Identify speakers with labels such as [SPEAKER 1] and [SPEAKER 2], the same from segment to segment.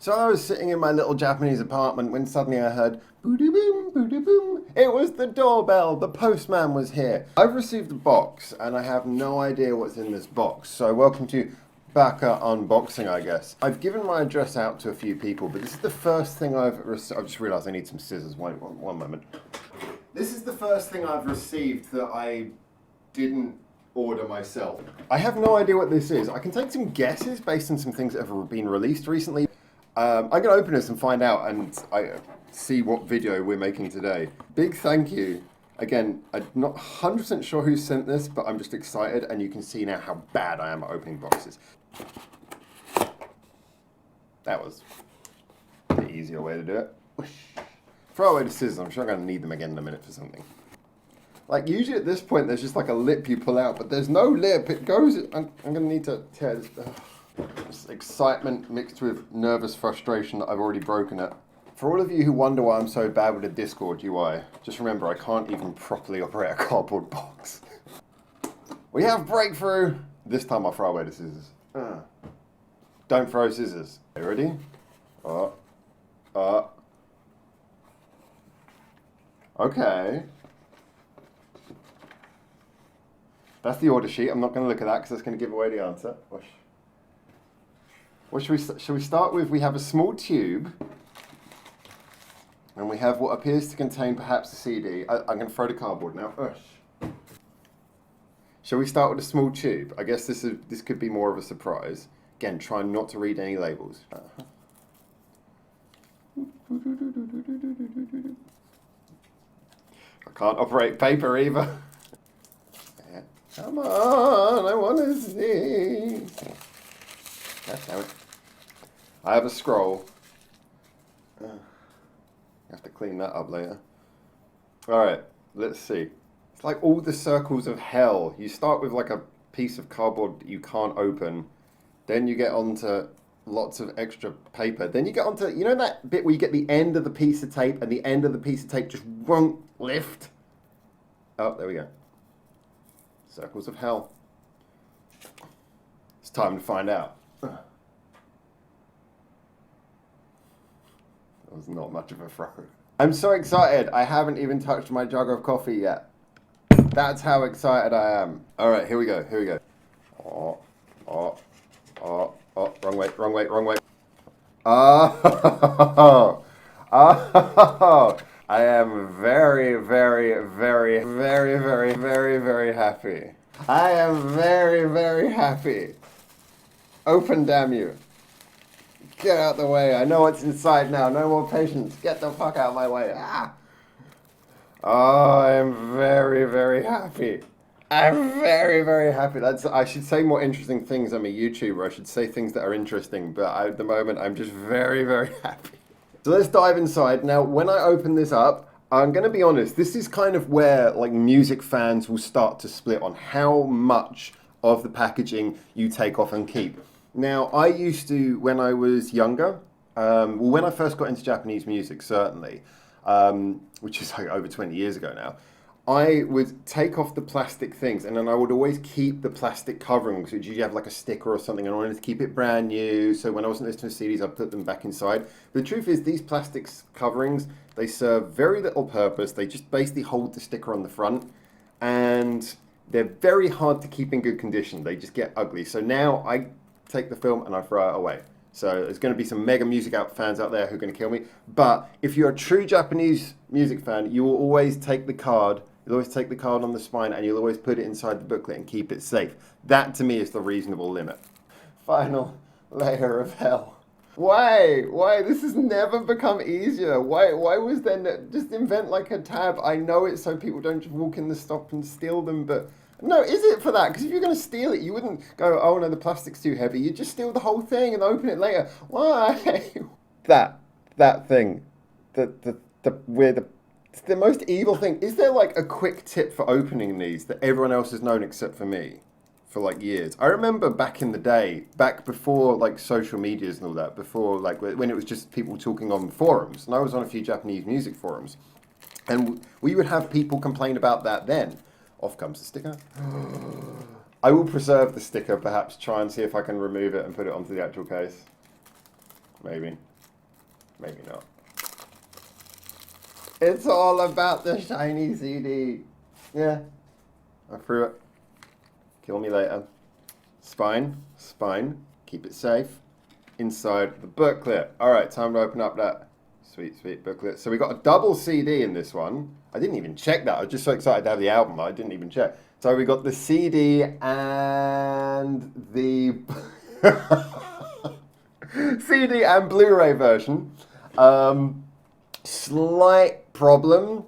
[SPEAKER 1] So I was sitting in my little Japanese apartment when suddenly I heard boo-doo boom, boo-doo boom. It was the doorbell. The postman was here. I've received a box and I have no idea what's in this box. So welcome to Baka Unboxing, I guess. I've given my address out to a few people, but this is the first thing I've received. I've just realised I need some scissors. One moment. This is the first thing I've received that I didn't order myself. I have no idea what this is. I can take some guesses based on some things that have been released recently. I'm going to open this and find out and see what video we're making today. Big thank you. Again, I'm not 100% sure who sent this, but I'm just excited, and you can see now how bad I am at opening boxes. That was the easier way to do it. Whoosh. Throw away the scissors. I'm sure I'm going to need them again in a minute for something. Like, usually at this point, there's just like a lip you pull out, but there's no lip. It goes... I'm going to need to tear this... This excitement mixed with nervous frustration that I've already broken it. For all of you who wonder why I'm so bad with the Discord UI, just remember I can't even properly operate a cardboard box. We have breakthrough! This time I'll throw away the scissors. Don't throw scissors. You ready? Okay. That's the order sheet. I'm not going to look at that because that's going to give away the answer. Whoosh. What shall we start with? We have a small tube, and we have what appears to contain perhaps a CD. I'm going to throw the cardboard now. Ush. Shall we start with a small tube? I guess this could be more of a surprise. Again, try not to read any labels. I can't operate paper either. Come on, I want to see. Damn it. I have a scroll. I have to clean that up later. Alright, let's see. It's like all the circles of hell. You start with like a piece of cardboard that you can't open. Then you get onto lots of extra paper. Then you get onto, you know that bit where you get the end of the piece of tape and the end of the piece of tape just won't lift? Oh, there we go. Circles of hell. It's time to find out. That was not much of a throw. I'm so excited. I haven't even touched my jug of coffee yet. That's how excited I am. All right, here we go. Here we go. Wrong way, wrong way, wrong way. Oh. I am very, very, very, very, very, very, very happy. I am very, very happy. Open, damn you. Get out the way. I know what's inside now. No more patience. Get the fuck out of my way. Ah. Oh, I am very, very happy. I'm very, very happy. I should say more interesting things. I'm a YouTuber. I should say things that are interesting. But at the moment, I'm just very, very happy. So let's dive inside. Now, when I open this up, I'm going to be honest. This is kind of where like music fans will start to split on how much of the packaging you take off and keep. Now, I used to, when I was younger, when I first got into Japanese music, certainly, which is like over 20 years ago now, I would take off the plastic things and then I would always keep the plastic coverings, which usually have like a sticker or something, and I wanted to keep it brand new. So when I wasn't listening to CDs, I'd put them back inside. But the truth is, these plastic coverings, they serve very little purpose. They just basically hold the sticker on the front, and they're very hard to keep in good condition. They just get ugly. So now I take the film and I throw it away. So there's going to be some mega music fans out there who are going to kill me. But if you're a true Japanese music fan, you will always take the card. You'll always take the card on the spine and you'll always put it inside the booklet and keep it safe. That to me is the reasonable limit. Final layer of hell. Why? This has never become easier. Why was there just invent like a tab? I know it's so people don't just walk in the stop and steal them, but no, is it for that? Because if you're going to steal it, you wouldn't go, oh no, the plastic's too heavy. You'd just steal the whole thing and open it later. Why? That thing. It's the most evil thing. Is there like a quick tip for opening these that everyone else has known except for me for like years? I remember back in the day, back before like social medias and all that, before like when it was just people talking on forums, and I was on a few Japanese music forums, and we would have people complain about that then. Off comes the sticker. I will preserve the sticker, perhaps try and see if I can remove it and put it onto the actual case. Maybe. Maybe not. It's all about the shiny CD. Yeah. I threw it. Kill me later. Spine. Keep it safe. Inside the booklet. Alright, time to open up that sweet booklet. So we got a double CD in this one. I didn't even check that. I was just so excited to have the album. I didn't even check. So we got the CD and the CD and Blu-ray version. Slight problem.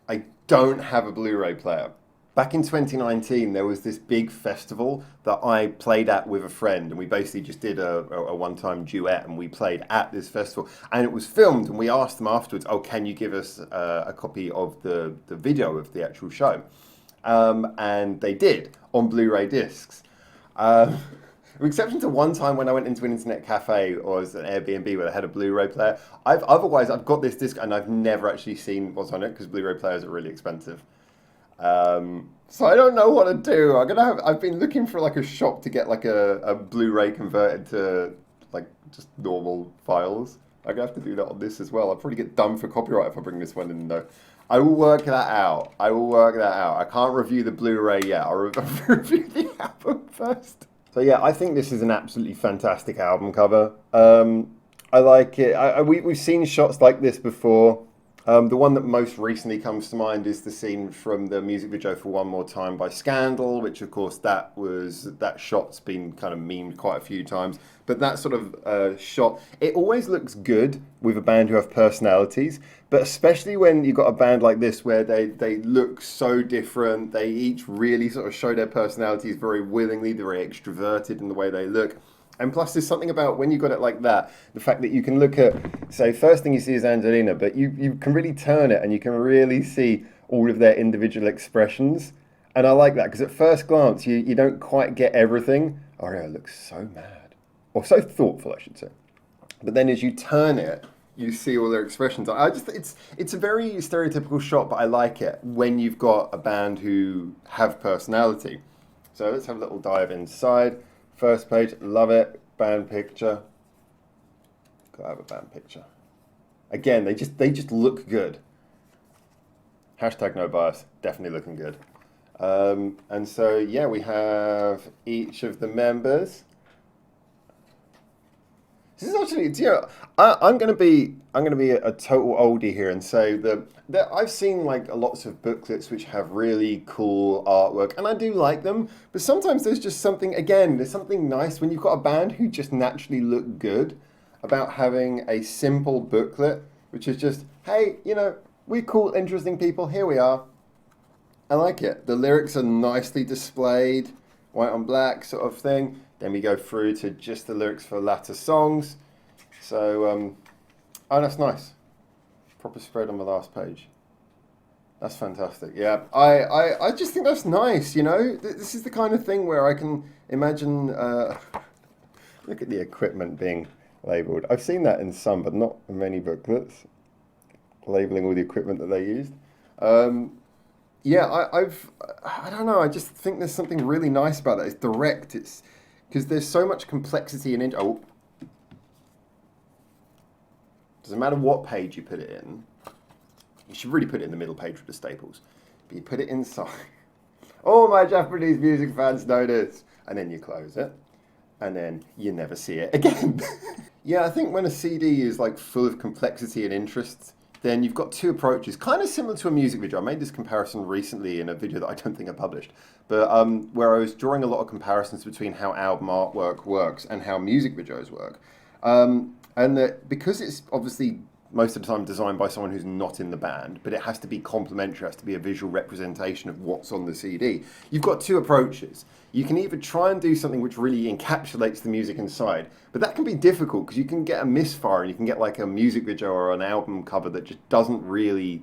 [SPEAKER 1] I don't have a Blu-ray player. Back in 2019, there was this big festival that I played at with a friend, and we basically just did a one-time duet, and we played at this festival, and it was filmed, and we asked them afterwards, oh, can you give us a copy of the video of the actual show? And they did, on Blu-ray discs. With exception to one time when I went into an internet cafe or as an Airbnb where they had a Blu-ray player. Otherwise, I've got this disc and I've never actually seen what's on it because Blu-ray players are really expensive. So I don't know what to do. I've been looking for like a shop to get like a Blu-ray converted to like just normal files. I'm gonna have to do that on this as well. I'll probably get done for copyright if I bring this one in though. I will work that out. I can't review the Blu-ray yet. I'll review the album first. So yeah, I think this is an absolutely fantastic album cover. I like it. We've seen shots like this before. The one that most recently comes to mind is the scene from the music video for One More Time by Scandal, which of course that shot's been kind of memed quite a few times. But that sort of shot, it always looks good with a band who have personalities, but especially when you've got a band like this where they look so different, they each really sort of show their personalities very willingly, they're very extroverted in the way they look. And plus, there's something about when you got it like that, the fact that you can look at, say, first thing you see is Angelina, but you can really turn it and you can really see all of their individual expressions. And I like that because at first glance, you don't quite get everything. Aria looks so mad. Or so thoughtful, I should say. But then as you turn it, you see all their expressions. It's a very stereotypical shot, but I like it when you've got a band who have personality. So let's have a little dive inside. First page, love it. Band picture. Gotta have a band picture. Again, they just look good. Hashtag no bias. Definitely looking good. And so yeah, we have each of the members. This is actually, I'm gonna be a total oldie here and say that I've seen like lots of booklets which have really cool artwork, and I do like them. But sometimes there's just something. Again, there's something nice when you've got a band who just naturally look good about having a simple booklet, which is just, hey, we're cool, interesting people. Here we are. I like it. The lyrics are nicely displayed, white on black sort of thing. Then we go through to just the lyrics for latter songs. So, oh, that's nice. Proper spread on the last page. That's fantastic. Yeah, I just think that's nice, This is the kind of thing where I can imagine, look at the equipment being labelled. I've seen that in some, but not in many booklets, labelling all the equipment that they used. Yeah, I don't know, I just think there's something really nice about that. It's direct, because there's so much complexity in it. Oh. Doesn't matter what page you put it in. You should really put it in the middle page with the staples. But you put it inside. All my Japanese music fans know this. And then you close it. And then you never see it again. Yeah, I think when a CD is like full of complexity and interest, then you've got two approaches, kind of similar to a music video. I made this comparison recently in a video that I don't think I published, but where I was drawing a lot of comparisons between how album artwork works and how music videos work. And that because it's obviously most of the time designed by someone who's not in the band, but it has to be complementary, has to be a visual representation of what's on the CD. You've got two approaches. You can either try and do something which really encapsulates the music inside, but that can be difficult because you can get a misfire and you can get like a music video or an album cover that just doesn't really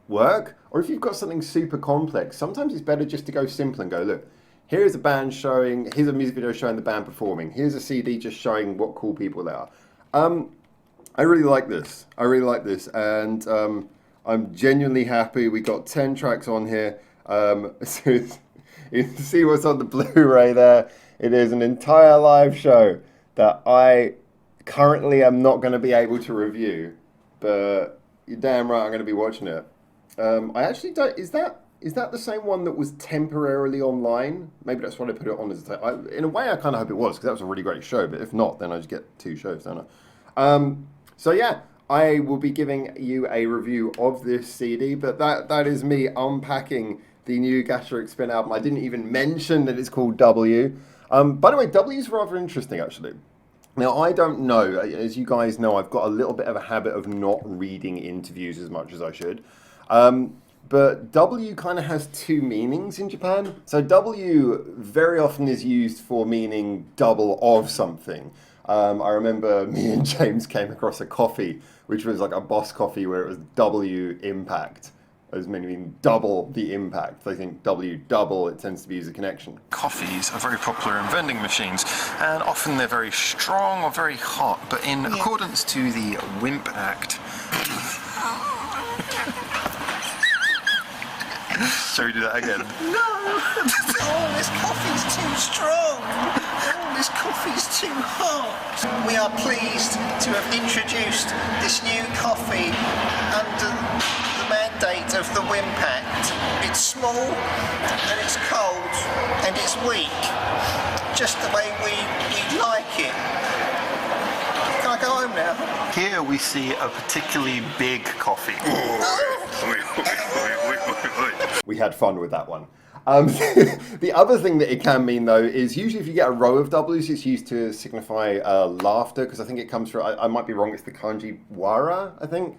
[SPEAKER 1] work. Or if you've got something super complex, sometimes it's better just to go simple and go, look, here's a band showing, here's a music video showing the band performing, here's a CD just showing what cool people they are. I really like this. And I'm genuinely happy. We got 10 tracks on here. So you can see what's on the Blu-ray there. It is an entire live show that I currently I'm not going to be able to review, but you're damn right I'm going to be watching it. I actually don't. Is that the same one that was temporarily online? Maybe that's what I put it on as. In a way, I kind of hope it was, because that was a really great show. But if not, then I just get 2 shows, don't I? So yeah, I will be giving you a review of this CD. But that is me unpacking the new Gastric Spin album. I didn't even mention that it's called W. By the way, W is rather interesting, actually. Now, I don't know. As you guys know, I've got a little bit of a habit of not reading interviews as much as I should. But W kind of has 2 meanings in Japan. So W very often is used for meaning double of something. I remember me and James came across a coffee, which was like a Boss coffee where it was W impact. As meaning double the impact. They think W double, it tends to be as a connection.
[SPEAKER 2] Coffees are very popular in vending machines, and often they're very strong or very hot, but in accordance to the WIMP Act... Shall we do that again?
[SPEAKER 3] No! Oh, this coffee's too strong! Oh, this coffee's too hot! We are pleased to have introduced this new coffee under the mandate of the WIMP Act. It's small, and it's cold, and it's weak. Just the way we like it. Can I go home now?
[SPEAKER 2] Here we see a particularly big coffee.
[SPEAKER 1] We had fun with that one. The other thing that it can mean, though, is usually if you get a row of W's, it's used to signify laughter, because I think it comes from, I might be wrong, it's the kanji wara, I think.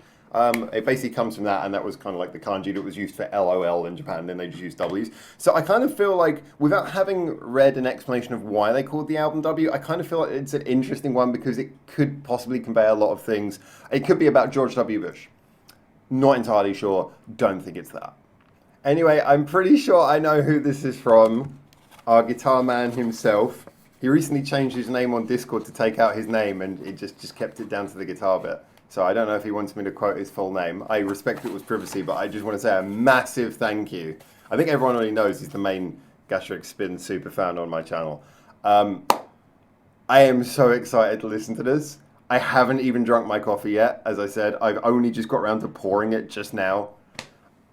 [SPEAKER 1] It basically comes from that, and that was kind of like the kanji that was used for LOL in Japan, and then they just used W's. So I kind of feel like, without having read an explanation of why they called the album W, I kind of feel like it's an interesting one, because it could possibly convey a lot of things. It could be about George W. Bush. Not entirely sure. Don't think it's that. Anyway, I'm pretty sure I know who this is from. Our guitar man himself. He recently changed his name on Discord to take out his name, and it just kept it down to the guitar bit. So I don't know if he wants me to quote his full name. I respect it was privacy, but I just want to say a massive thank you. I think everyone already knows he's the main Gastric Spin super fan on my channel. I am so excited to listen to this. I haven't even drunk my coffee yet, as I said. I've only just got around to pouring it just now.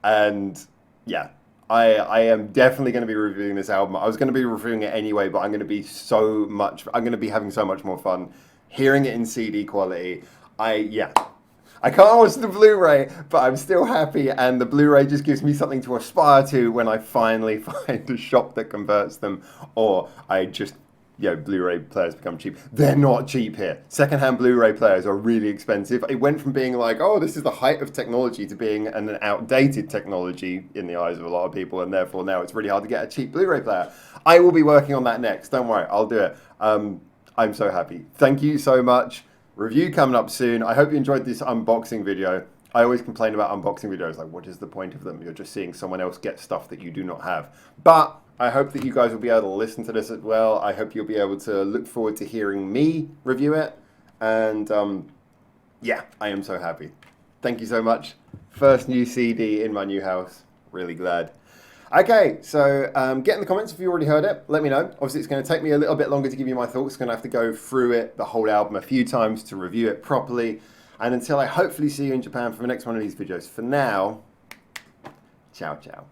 [SPEAKER 1] And yeah, I am definitely going to be reviewing this album. I was going to be reviewing it anyway, but I'm going to be having so much more fun hearing it in CD quality. I can't watch the Blu-ray, but I'm still happy, and the Blu-ray just gives me something to aspire to when I finally find a shop that converts them, or I just, Blu-ray players become cheap. They're not cheap here. Secondhand Blu-ray players are really expensive. It went from being like, oh, this is the height of technology, to being an outdated technology in the eyes of a lot of people, and therefore now it's really hard to get a cheap Blu-ray player. I will be working on that next. Don't worry, I'll do it. I'm so happy. Thank you so much. Review coming up soon. I hope you enjoyed this unboxing video. I always complain about unboxing videos, like, what is the point of them? You're just seeing someone else get stuff that you do not have. But I hope that you guys will be able to listen to this as well. I hope you'll be able to look forward to hearing me review it. And yeah, I am so happy. Thank you so much. First new CD in my new house. Really glad. Okay, so get in the comments if you already heard it. Let me know. Obviously, it's going to take me a little bit longer to give you my thoughts. I'm going to have to go through it, the whole album, a few times to review it properly. And until I hopefully see you in Japan for the next one of these videos. For now, ciao, ciao.